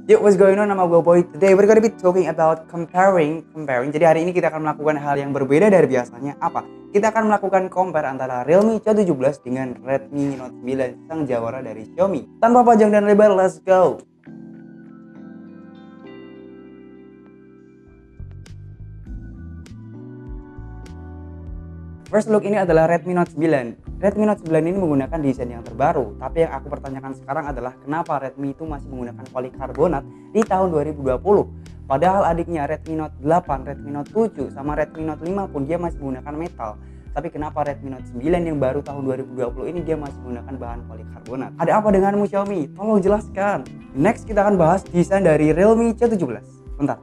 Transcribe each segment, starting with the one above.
Yo, what's going on? Nama gue Boy. Today we're gonna be talking about comparing. Jadi hari ini kita akan melakukan hal yang berbeda dari biasanya. Apa? Kita akan melakukan compare antara Realme C17 dengan Redmi Note 9 sang jawara dari Xiaomi. Tanpa panjang dan lebar, let's go. First look ini adalah Redmi Note 9. Redmi Note 9 ini menggunakan desain yang terbaru, tapi yang aku pertanyakan sekarang adalah kenapa Redmi itu masih menggunakan polikarbonat di tahun 2020. Padahal adiknya Redmi Note 8, Redmi Note 7, sama Redmi Note 5 pun dia masih menggunakan metal. Tapi kenapa Redmi Note 9 yang baru tahun 2020 ini dia masih menggunakan bahan polikarbonat? Ada apa denganmu Xiaomi? Tolong jelaskan. Next kita akan bahas desain dari Realme C17. Bentar,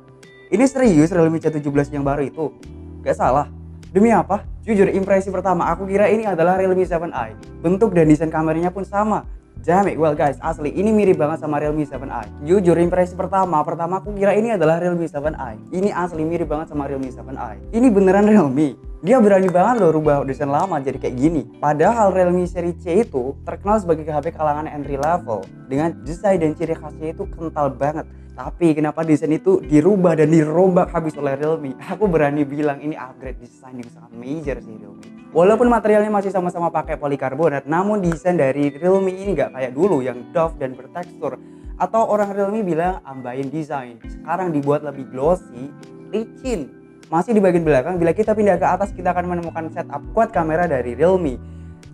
ini serius Realme C17 yang baru itu? Gak salah. Demi apa? Jujur impresi pertama aku kira ini adalah Realme 7i. Bentuk dan desain kameranya pun sama. Damn it, well guys, asli ini mirip banget sama Realme 7i. Jujur impresi pertama aku kira ini adalah Realme 7i. Ini asli mirip banget sama Realme 7i. Ini beneran Realme. Dia berani banget loh rubah desain lama jadi kayak gini. Padahal Realme seri C itu terkenal sebagai HP kalangan entry level dengan desain dan ciri khasnya itu kental banget. Tapi kenapa desain itu dirubah dan dirombak habis oleh Realme? Aku berani bilang ini upgrade desain yang sangat major sih Realme. Walaupun materialnya masih sama-sama pakai polikarbonat, namun desain dari Realme ini nggak kayak dulu yang doff dan bertekstur. Atau orang Realme bilang ambain desain. Sekarang dibuat lebih glossy, licin. Masih di bagian belakang, bila kita pindah ke atas kita akan menemukan setup quad kamera dari Realme.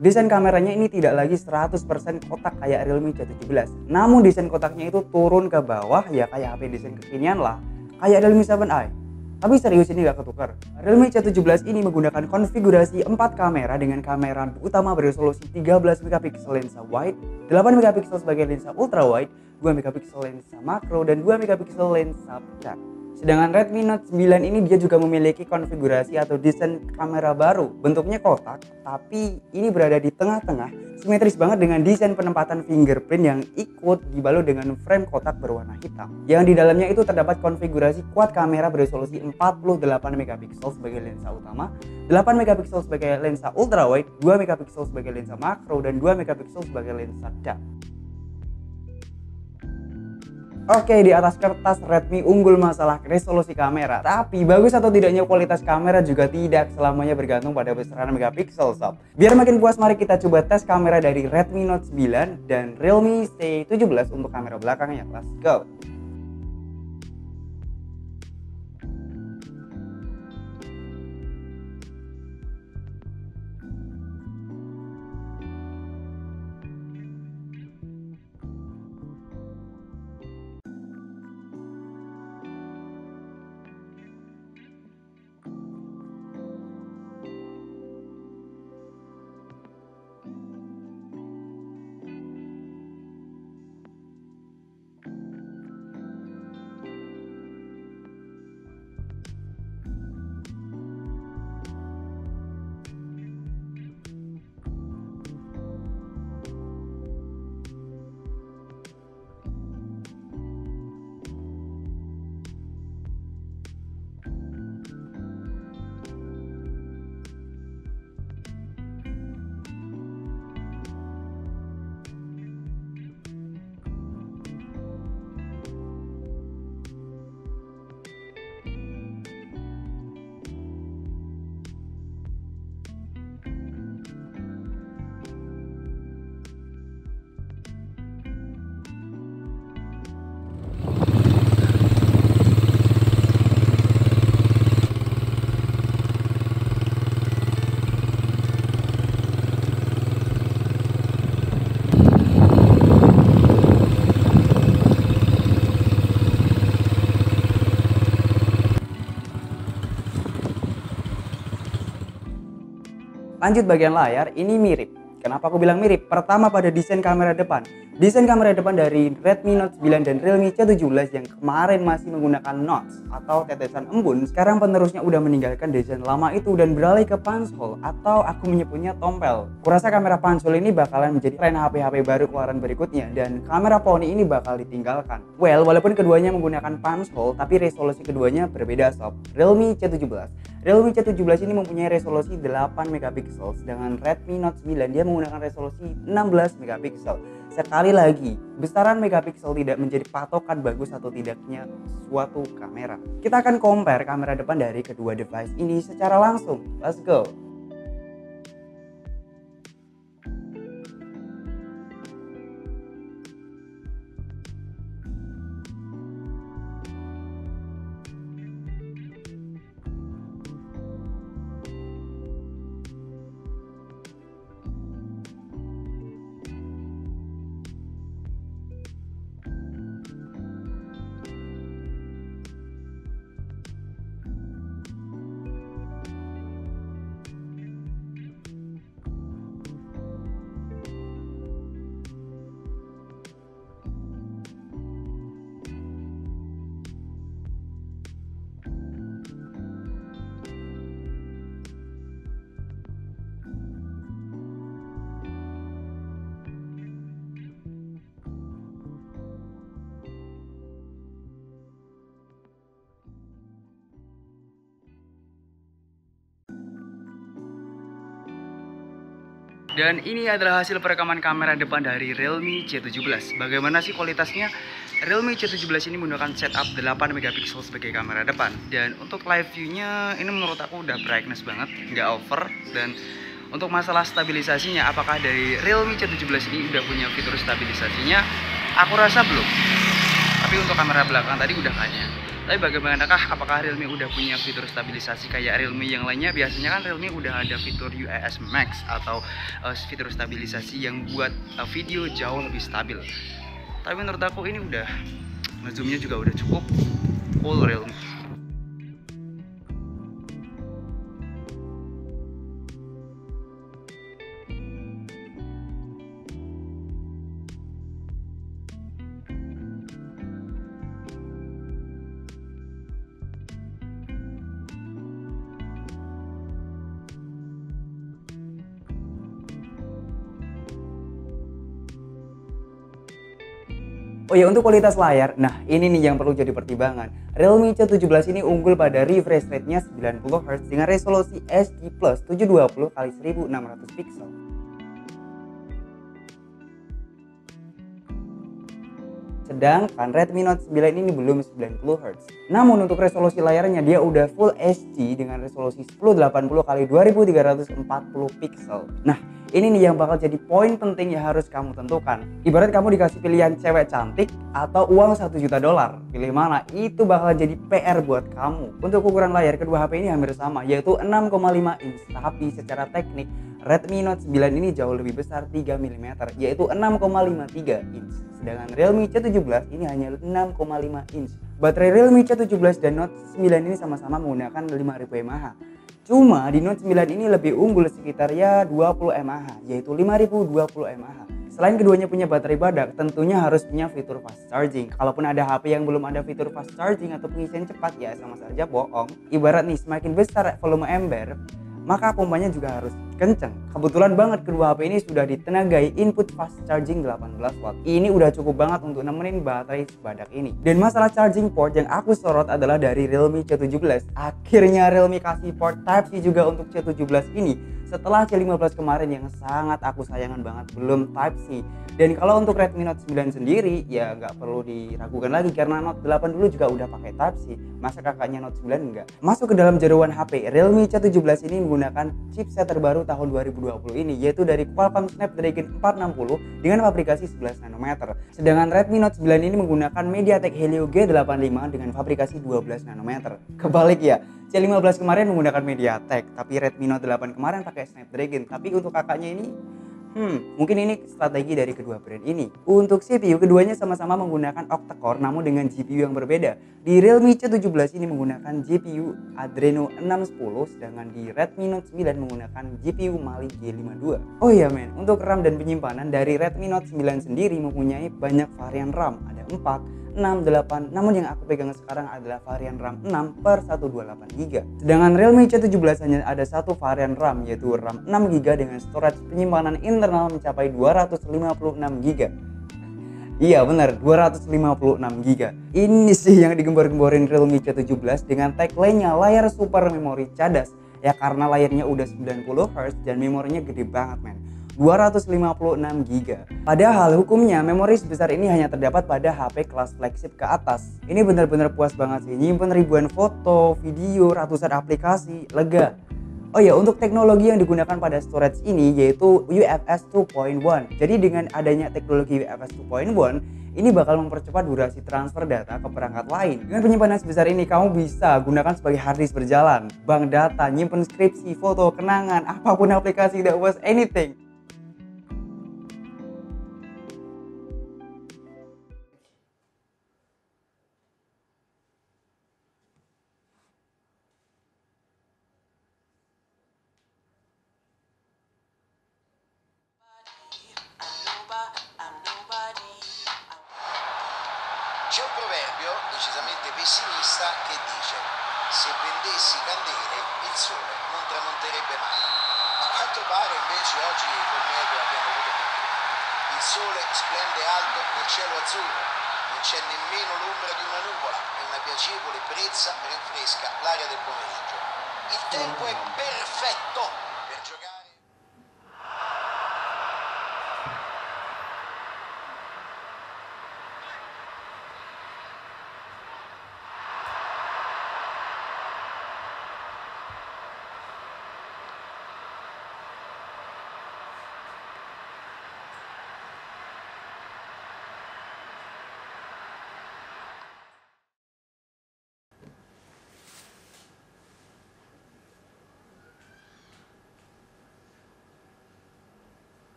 Desain kameranya ini tidak lagi 100% kotak kayak Realme C17. Namun desain kotaknya itu turun ke bawah ya kayak HP desain kekinian lah. Kayak Realme 7i. Tapi serius ini gak ketukar. Realme C17 ini menggunakan konfigurasi 4 kamera dengan kamera utama beresolusi 13 MP lensa wide, 8 MP sebagai lensa ultra wide, 2 MP lensa makro, dan 2 MP lensa pecah. Sedangkan Redmi Note 9 ini dia juga memiliki konfigurasi atau desain kamera baru. Bentuknya kotak, tapi ini berada di tengah-tengah, simetris banget dengan desain penempatan fingerprint yang ikut dibalut dengan frame kotak berwarna hitam. Yang di dalamnya itu terdapat konfigurasi quad kamera beresolusi 48 MP sebagai lensa utama, 8 MP sebagai lensa ultra wide, 2 MP sebagai lensa makro, dan 2 MP sebagai lensa depth. Oke, di atas kertas Redmi unggul masalah resolusi kamera, tapi bagus atau tidaknya kualitas kamera juga tidak selamanya bergantung pada besaran megapiksel sob. Biar makin puas, mari kita coba tes kamera dari Redmi Note 9 dan Realme C17 untuk kamera belakangnya. Let's go. Lanjut bagian layar, ini mirip. Kenapa aku bilang mirip? Pertama pada desain kamera depan. Desain kamera depan dari Redmi Note 9 dan Realme C17 yang kemarin masih menggunakan notch atau tetesan embun, sekarang penerusnya udah meninggalkan desain lama itu dan beralih ke punch hole atau aku menyebutnya tompel. Kurasa kamera punch hole ini bakalan menjadi tren HP-HP baru keluaran berikutnya dan kamera poni ini bakal ditinggalkan. Well, walaupun keduanya menggunakan punch hole, tapi resolusi keduanya berbeda sob. Realme C17 ini mempunyai resolusi 8 MP, sedangkan Redmi Note 9 dia menggunakan resolusi 16 megapiksel. Sekali lagi, besaran megapiksel tidak menjadi patokan bagus atau tidaknya suatu kamera. Kita akan compare kamera depan dari kedua device ini secara langsung. Let's go! Dan ini adalah hasil perekaman kamera depan dari Realme C17. Bagaimana sih kualitasnya? Realme C17 ini menggunakan setup 8 megapiksel sebagai kamera depan. Dan untuk live view-nya ini menurut aku udah brightness banget, nggak over. Dan untuk masalah stabilisasinya, apakah dari Realme C17 ini udah punya fitur stabilisasinya? Aku rasa belum. Tapi untuk kamera belakang tadi udah kayaknya. Tapi bagaimanakah, apakah Realme udah punya fitur stabilisasi kayak Realme yang lainnya? Biasanya kan Realme udah ada fitur UAS Max atau fitur stabilisasi yang buat video jauh lebih stabil. Tapi menurut aku ini udah zoomnya juga udah cukup full Realme. Oh ya, untuk kualitas layar, nah ini nih yang perlu jadi pertimbangan. Realme C17 ini unggul pada refresh rate-nya 90Hz dengan resolusi HD Plus 720x1600 pixel. Sedangkan Redmi Note 9 ini belum 90Hz. Namun untuk resolusi layarnya dia udah Full HD dengan resolusi 1080x2340 pixel. Nah, ini nih yang bakal jadi poin penting yang harus kamu tentukan. Ibarat kamu dikasih pilihan cewek cantik atau uang $1 juta. Pilih mana? Itu bakal jadi PR buat kamu. Untuk ukuran layar kedua HP ini hampir sama, yaitu 6,5 inch. Tapi secara teknik Redmi Note 9 ini jauh lebih besar 3 mm, yaitu 6,53 inch. Sedangkan Realme C17 ini hanya 6,5 inch. Baterai Realme C17 dan Note 9 ini sama-sama menggunakan 5000 mAh. Cuma di Note 9 ini lebih unggul sekitar ya 20 mAh, yaitu 5020 mAh. Selain keduanya punya baterai badak, tentunya harus punya fitur fast charging. Kalaupun ada HP yang belum ada fitur fast charging atau pengisian cepat, ya sama saja bohong. Ibarat nih, semakin besar volume ember, maka pompanya juga harus kenceng. Kebetulan banget kedua HP ini sudah ditenagai input fast charging 18 watt. Ini udah cukup banget untuk nemenin baterai sebadak ini. Dan masalah charging port yang aku sorot adalah dari Realme C17. Akhirnya Realme kasih port Type-C juga untuk C17 ini. Setelah C15 kemarin yang sangat aku sayangkan banget belum Type-C. Dan kalau untuk Redmi Note 9 sendiri ya nggak perlu diragukan lagi karena Note 8 dulu juga udah pakai Type-C. Masa kakaknya Note 9 enggak? Masuk ke dalam jeruan HP, Realme C17 ini menggunakan chipset terbaru tahun 2020 ini, yaitu dari Qualcomm Snapdragon 460 dengan fabrikasi 11 nanometer. Sedangkan Redmi Note 9 ini menggunakan MediaTek Helio G85 dengan fabrikasi 12 nanometer. Kebalik ya. C15 kemarin menggunakan MediaTek, tapi Redmi Note 8 kemarin pakai Snapdragon. Tapi untuk kakaknya ini, mungkin ini strategi dari kedua brand ini. Untuk CPU, keduanya sama-sama menggunakan octa-core namun dengan GPU yang berbeda. Di Realme C17 ini menggunakan GPU Adreno 610, sedangkan di Redmi Note 9 menggunakan GPU Mali G52. Oh iya men, untuk RAM dan penyimpanan dari Redmi Note 9 sendiri mempunyai banyak varian RAM, ada 4, 6, 8, namun yang aku pegang sekarang adalah varian RAM 6 per 128GB. Sedangkan Realme C17 hanya ada satu varian RAM, yaitu RAM 6GB dengan storage penyimpanan internal mencapai 256GB. Iya benar, 256GB. Ini sih yang digembor-gemborin Realme C17 dengan tagline-nya layar super memori cadas. Ya karena layarnya udah 90Hz dan memorinya gede banget men. 256 GB. Padahal hukumnya memori sebesar ini hanya terdapat pada HP kelas flagship ke atas. Ini benar-benar puas banget sih, nyimpen ribuan foto, video, ratusan aplikasi, lega. Oh ya, untuk teknologi yang digunakan pada storage ini yaitu UFS 2.1. Jadi dengan adanya teknologi UFS 2.1, ini bakal mempercepat durasi transfer data ke perangkat lain. Dengan penyimpanan sebesar ini, kamu bisa gunakan sebagai hard disk berjalan, bank data, nyimpen skripsi, foto, kenangan, apapun aplikasi, that was anything. C'è un proverbio decisamente pessimista che dice: se vendessi candele il sole non tramonterebbe mai. A quanto pare invece oggi col meteo abbiamo avuto fortuna. Il sole splende alto nel cielo azzurro, non c'è nemmeno l'ombra di una nuvola e una piacevole brezza rinfresca l'aria del pomeriggio. Il tempo è perfetto per giocare.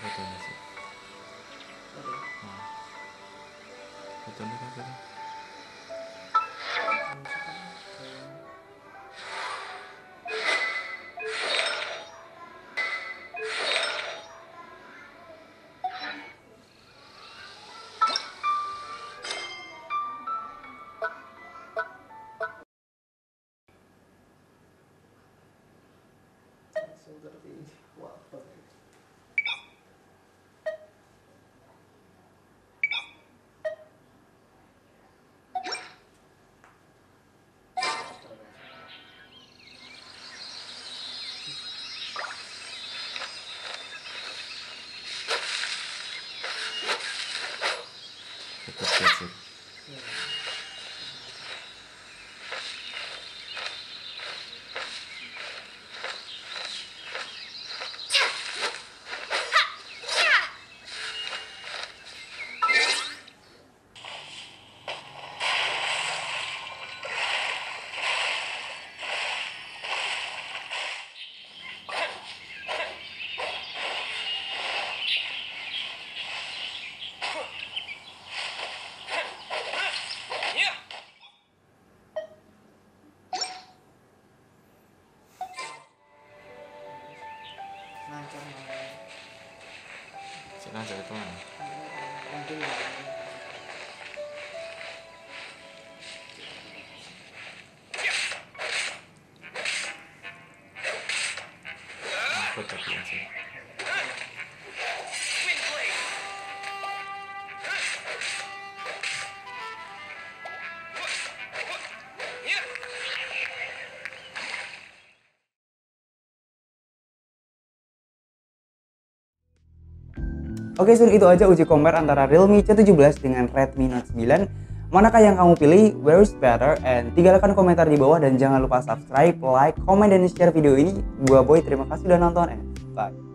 fotonya sih. Fotonya kan tadi. Tetap. Sengaja itu kan. Aku tapi sih. Oke Sun, itu aja uji compare antara Realme C17 dengan Redmi Note 9. Manakah yang kamu pilih? Where is better? And tinggalkan komentar di bawah dan jangan lupa subscribe, like, comment, dan share video ini. Gua Boy, terima kasih udah nonton and bye.